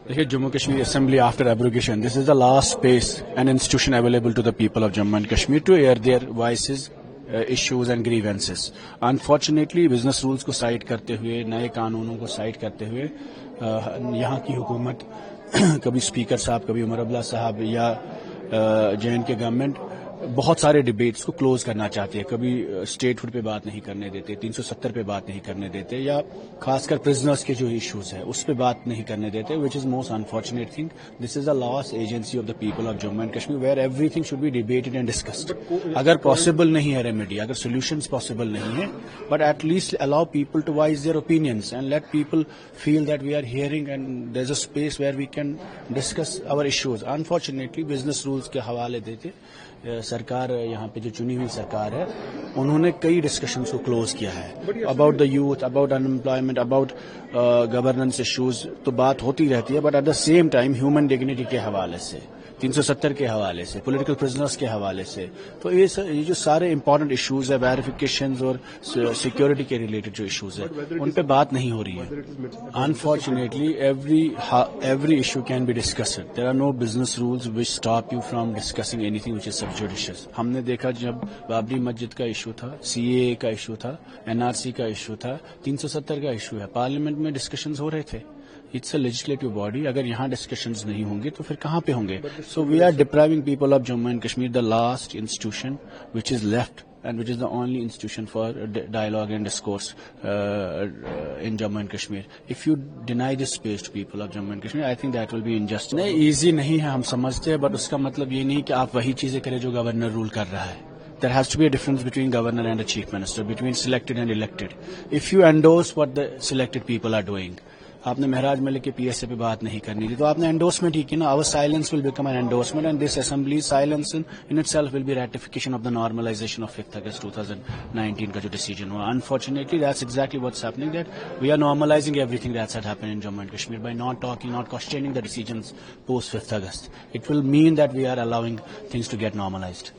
देखिए, Jammu Kashmir assembly after abrogation, this is the last space and institution available to the people of Jammu and Kashmir to air their voices, issues and grievances. Unfortunately business rules को side करते हुए, नए कानूनों को side करते हुए यहाँ की हुकूमत कभी स्पीकर साहब, कभी उमर अब्दुल्ला साहब या JNK गवर्नमेंट बहुत सारे डिबेट्स को क्लोज करना चाहती है. कभी स्टेटहुड पे बात नहीं करने देते, 370 पे बात नहीं करने देते, या खासकर प्रिजनर्स के जो इश्यूज है उस पे बात नहीं करने देते, which is most unfortunate thing. This is the last agency of the people of Jammu and Kashmir where everything should be debated and discussed. अगर पॉसिबल नहीं है रेमेडी, अगर सोल्यूशंस पॉसिबल नहीं है, but at least allow people to voice their opinions and let people feel that we are hearing and there is a space where we can discuss our issues. Unfortunately business rules के हवाले देते सरकार, यहाँ पे जो चुनी हुई सरकार है, उन्होंने कई डिस्कशंस को क्लोज किया है. About the youth, about unemployment, about governance issues तो बात होती रहती है, but at the same time human dignity के हवाले से, 370 के हवाले से, पॉलिटिकल प्रिजनर्स के हवाले से, तो ये जो सारे इंपॉर्टेंट इश्यूज है, वेरिफिकेशंस और सिक्योरिटी के रिलेटेड जो इश्यूज है, उन पे बात नहीं हो रही है. Unfortunately every issue can be discussed. There are no business rules which stop you from discussing anything which is subjudicious. हमने देखा जब बाबरी मस्जिद का इशू था, CAA का इशू था, NRC का इशू था, 370 का इशू है, पार्लियामेंट में डिस्कशंस हो रहे थे. It's a legislative body. अगर यहाँ डिस्कशंस नहीं होंगे तो फिर कहाँ पे होंगे? So we are depriving people of Jammu and Kashmir the last institution which is left and which is the only institution for dialogue and discourse in Jammu and Kashmir. If you deny this space to people of Jammu and Kashmir, I think that will be injustice. नहीं, easy नहीं है, हम समझते हैं, but उसका मतलब ये नहीं कि आप वही चीजें करें जो गवर्नर रूल कर रहा है. There has to be a difference between governor and a chief minister, between selected and elected. If you endorse what the selected people are doing, आपने महराज मलिक के PSA पे बात नहीं करनी थी, तो आपने एंडोर्समेंट ही की ना. Our silence will become an endorsement and this assembly silence in itself will be ratification of the normalization of 5th August 2019 का जो डिसीजन हुआ. Unfortunately that's exactly what's happening, that we are normalizing everything that's had happened in Jammu and Kashmir by not talking, not questioning the decisions post 5th August. It will mean that we are allowing things to get normalised.